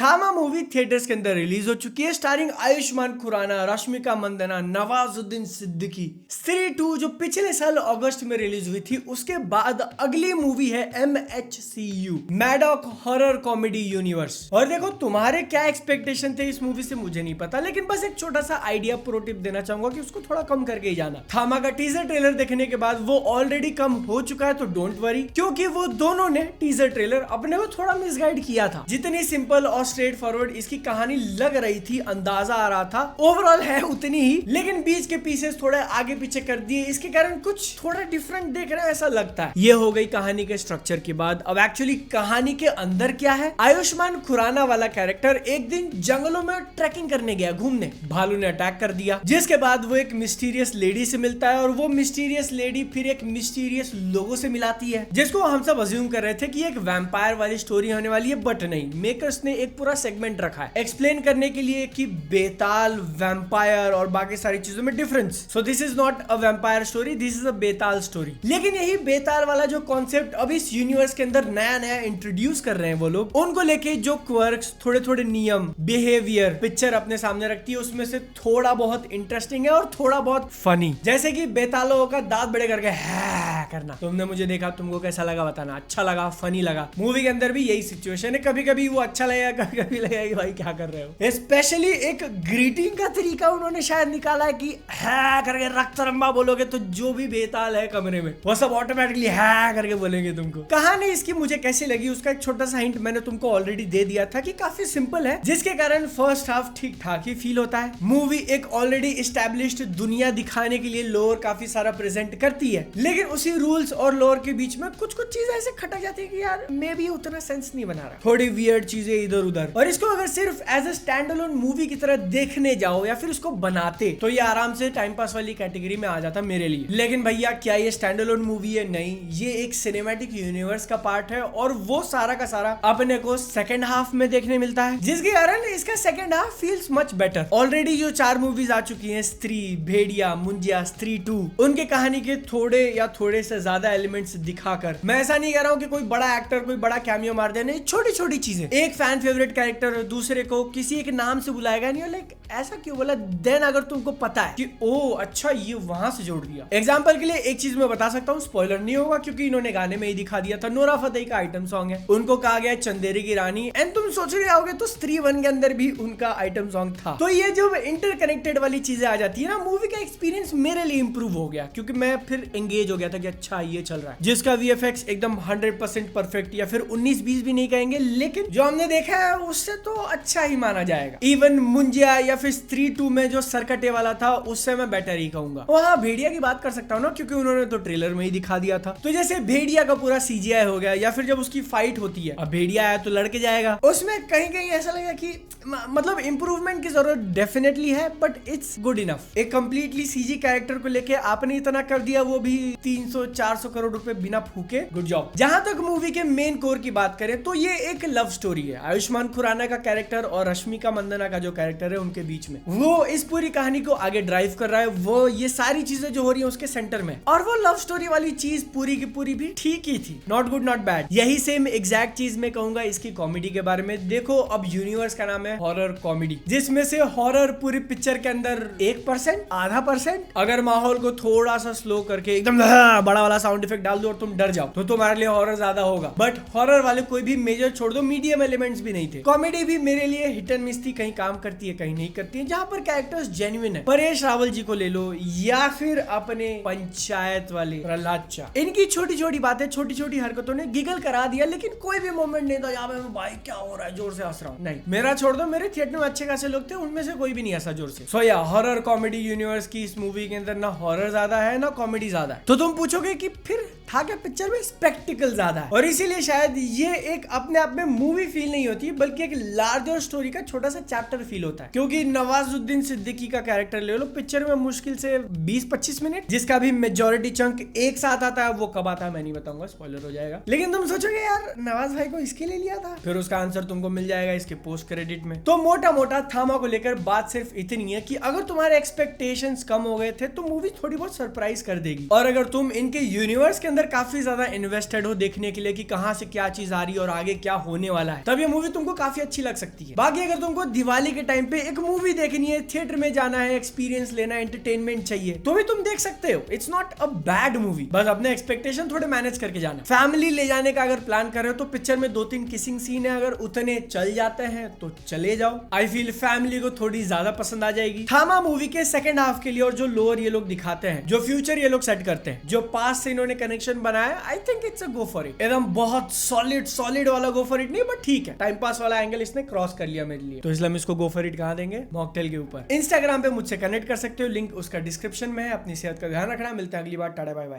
थामा movie theatres के अंदर रिलीज हो चुकी है, स्टारिंग आयुष्मान खुराना, रश्मिका मंदाना, नवाजुद्दीन सिद्दीकी। स्त्री 2 जो पिछले साल अगस्त में रिलीज हुई थी, उसके बाद अगली मूवी है MHCU, Maddock horror comedy universe. और देखो तुम्हारे क्या एक्सपेक्टेशन थे इस मूवी से मुझे नहीं पता, लेकिन बस एक छोटा सा आइडिया प्रो टिप देना चाहूंगा कि उसको थोड़ा कम करके ही जाना। थामा का टीजर ट्रेलर देखने के बाद वो ऑलरेडी कम हो चुका है, तो डोंट वरी, क्योंकि वो दोनों ने टीजर ट्रेलर अपने को थोड़ा मिसगाइड किया था। जितनी सिंपल और स्ट्रेट फॉरवर्ड इसकी कहानी लग रही थी, अंदाजा आ रहा था, ओवरऑल है उतनी ही, लेकिन बीच के पीसेस थोड़े आगे पीछे कर दिए, इसके कारण कुछ थोड़ा डिफरेंट देख रहे हैं ऐसा लगता है। ये हो गई कहानी के स्ट्रक्चर की बात। अब एक्चुअली कहानी के अंदर क्या है, आयुष्मान खुराना वाला कैरेक्टर एक दिन जंगलों में ट्रैकिंग करने गया, घूमने, भालू ने अटैक कर दिया, जिसके बाद वो एक मिस्टीरियस लेडी से मिलता है और वो मिस्टीरियस लेडी फिर एक मिस्टीरियस लोगों से मिलाती है, जिसको हम सब अज्यूम कर रहे थे कि एक वैम्पायर वाली स्टोरी होने वाली है, बट नहीं, मेकर्स ने एक पूरा सेगमेंट रखा है एक्सप्लेन करने के लिए कि बेताल, वैम्पायर और बाकी सारी चीजों में difference. So this is not a vampire story, this is a Betaal story. लेकिन यही बेताल वाला जो कॉन्सेप्ट अब इस यूनिवर्स के अंदर नया नया इंट्रोड्यूस कर रहे हैं वो लोग, उनको लेके जो क्वर्क्स, थोड़े थोड़े नियम, बिहेवियर पिक्चर अपने सामने रखती है, उसमें से थोड़ा बहुत इंटरेस्टिंग है और थोड़ा बहुत फनी। जैसे कि बेतालों का दांत बड़े करके है करना, तुमने मुझे देखा, तुमको कैसा लगा बताना, अच्छा लगा, फनी लगा। मूवी के अंदर भी यही सिचुएशन है, कभी कभी वो अच्छा लगेगा, कभी कभी लगेगा कि भाई क्या कर रहे हो। स्पेशली एक ग्रीटिंग का तरीका उन्होंने शायद निकाला है कि है करके रक्तरंबा बोलोगे तो जो भी बेताल है कमरे में वो सब ऑटोमेटिकली है करके बोलेंगे तुमको। कहानी इसकी मुझे कैसी लगी उसका एक छोटा सा हिंट मैंने तुमको ऑलरेडी दे दिया था कि काफी सिंपल है, जिसके कारण फर्स्ट हाफ ठीक ठाक ही फील होता है। मूवी एक ऑलरेडी एस्टैब्लिश्ड दुनिया दिखाने के लिए लोर काफी सारा प्रेजेंट करती है, लेकिन उसी रूल्स और लोर के बीच में कुछ कुछ चीजें ऐसे खटक जाती है कि यार मे बी उतना सेंस नहीं बना रहा, थोड़ी वियर्ड चीजें इधर उधर। और इसको अगर सिर्फ as a stand alone movie की तरह देखने जाओ या फिर उसको बनाते तो ये आराम से टाइम पास वाली कैटेगरी में आ जाता मेरे लिए। लेकिन भैया क्या ये स्टैंड अलोन मूवी है? नहीं, ये एक सिनेमैटिक यूनिवर्स का पार्ट है और वो सारा का सारा अपने को सेकंड हाफ में देखने मिलता है, जिसके कारण इसका second half feels much better. Already जो 4 मूवीज आ चुकी हैं, स्त्री, भेड़िया, मुंजिया, स्त्री 2, उनके कहानी के थोड़े या थोड़े से ज्यादा एलिमेंट्स दिखाकर, मैं ऐसा नहीं कह रहा हूँ कि कोई बड़ा एक्टर कोई बड़ा कैमियो मार दे, नहीं, छोटी छोटी चीजें, एक फैन फेवरेट कैरेक्टर दूसरे को किसी एक नाम से बुलाएगा नहीं, लाइक ऐसा क्यों बोला, देन अगर तुमको पता है कि ओ अच्छा ये वहां से जोड़ दिया। एग्जांपल के लिए एक चीज मैं बता सकता हूँ, स्पॉइलर नहीं होगा क्योंकि इन्होंने गाने में ही दिखा दिया था, नोरा फतेही का आइटम सॉन्ग है, उनको कहा गया चंदेरी की रानी, एंड तुम सोच रहे होगे तो स्त्री 1 के अंदर भी उनका आइटम सॉन्ग था। तो ये जो इंटरकनेक्टेड वाली चीजें आ जाती है ना, मूवी का एक्सपीरियंस मेरे लिए इंप्रूव हो गया, क्योंकि मैं फिर एंगेज हो गया था कि अच्छा ये चल रहा है, जिसका VFX एकदम 100% परफेक्ट या फिर 19-20 भी नहीं कहेंगे, लेकिन जो हमने देखा है उससे तो अच्छा ही माना जाएगा। इवन मुंजिया या फिर स्त्री 2 में जो सरकटे वाला था उससे मैं बेटर ही कहूंगा। वहाँ भेड़िया की बात कर सकता हूँ ना, क्योंकि उन्होंने तो ट्रेलर में ही दिखा दिया था। तो जैसे भेड़िया का पूरा CGI हो गया, या फिर जब उसकी फाइट होती है, अब भेड़िया आया तो लड़के जाएगा, उसमें कहीं कहीं ऐसा लगा कि मतलब इंप्रूवमेंट की जरूरत डेफिनेटली है, बट इट्स गुड इनफ। एक कंप्लीटली CG कैरेक्टर को लेके आपने इतना कर दिया, वो भी 300-400 करोड़ रुपए बिना फूके, गुड जॉब। जहां तक मूवी के मेन कोर की बात करें तो ये एक लव स्टोरी है, आयुष्मान खुराना का कैरेक्टर और रश्मिका मंदाना का जो कैरेक्टर है उनके बीच में, वो इस पूरी कहानी को आगे ड्राइव कर रहा है, वो ये सारी चीजें जो हो रही है उसके सेंटर में, और वो लव स्टोरी वाली चीज पूरी की पूरी भी ठीक ही थी, नॉट गुड नॉट बैड। यही सेम एग्जैक्ट चीज मैं कहूंगा इसकी कॉमेडी के बारे में। देखो अब यूनिवर्स का नाम है हॉरर कॉमेडी, जिसमें से हॉरर पूरी पिक्चर के अंदर 1%, आधा %, अगर माहौल को थोड़ा सा स्लो करके एकदम बड़ा वाला साउंड इफेक्ट डाल दो और तुम डर जाओ तो तुम्हारे लिए हॉरर ज्यादा होगा। बट हॉरर वाले कोई भी मेजर छोड़ दो, मीडियम एलिमेंट्स भी नहीं थे। कॉमेडी भी मेरे लिए हिट एंड मिस थी, कहीं काम करती है कहीं नहीं करती है। जहां पर कैरेक्टर्स जेन्युइन है, परेश रावल जी को ले लो या फिर अपने पंचायत वाले प्रहलाद चा, इनकी छोटी छोटी बातें, छोटी छोटी हरकतों ने गिगल करा दिया, लेकिन कोई भी मोमेंट नहीं था यहाँ पे भाई क्या हो रहा है जोर से हंस रहा हूँ, नहीं। मेरा छोड़ दो, मेरे थिएटर में अच्छे खासे लोग थे, उनमें से कोई भी नहीं हंसा जोर से। सो या हॉरर कॉमेडी यूनिवर्स की इस मूवी के अंदर ना हॉरर ज्यादा है ना कॉमेडी ज्यादा है। तो तुम पूछोगे कि फिर था क्या पिक्चर में? स्पेक्टिकल ज्यादा है, और इसीलिए शायद ये एक अपने आप में मूवी फील नहीं होती, बल्कि एक लार्जर स्टोरी का छोटा सा चैप्टर फील होता है। क्योंकि नवाजुद्दीन सिद्दीकी का कैरेक्टर ले लो, पिक्चर में मुश्किल से 20-25 मिनट, जिसका भी मेजॉरिटी चंक एक साथ आता है, वो कब आता है मैं नहीं बताऊंगा, स्पॉइलर हो जाएगा। लेकिन तुम सोचोगे यार नवाज भाई को इसके लिए लिया था, फिर उसका आंसर तुमको मिल जाएगा इसके पोस्ट क्रेडिट में। तो मोटा मोटा थामा को लेकर बात सिर्फ इतनी है कि अगर तुम्हारे एक्सपेक्टेशंस कम हो गए थे तो मूवी थोड़ी बहुत सरप्राइज कर देगी, और अगर तुम इनके यूनिवर्स के अंदर काफी ज्यादा इन्वेस्टेड हो देखने के लिए कि कहां से क्या चीज आ रही है और आगे क्या होने वाला है, तब ये मूवी तुमको तुमको काफी अच्छी लग सकती है। बाकी अगर तुमको दिवाली के टाइम पे एक मूवी देखनी है, थिएटर में जाना है, एक्सपीरियंस लेना है, एंटरटेनमेंट चाहिए, तो भी तुम देख सकते हो। It's not a bad movie, बस अपने एक्सपेक्टेशन थोड़े मैनेज करके जाना। फैमिली ले जाने का अगर प्लान कर रहे हो तो पिक्चर में 2-3 किसिंग सीन है, अगर उतने चल जाते हैं तो चले जाओ। आई फील फैमिली को थोड़ी ज्यादा पसंद आ जाएगी। थामा मूवी के सेकंड हाफ के लिए और जो लोअर ये लोग दिखाते हैं, जो फ्यूचर ये लोग सेट करते हैं, जो पास्ट से इन्होंने कनेक्शन बनाया, I think it's a go for it. एकदम बहुत सॉलिड वाला गो फॉर इट नहीं, बट ठीक है, टाइम पास वाला एंगल इसने क्रॉस कर लिया मेरे लिए, तो इसलिए हम इसको गो फॉर इट कहां देंगे, मॉकटेल के ऊपर। इंस्टाग्राम पे मुझसे कनेक्ट कर सकते हो, लिंक उसका डिस्क्रिप्शन में है। अपनी सेहत का ध्यान रखना, मिलते हैं अगली बार, टाटा बाय बाय।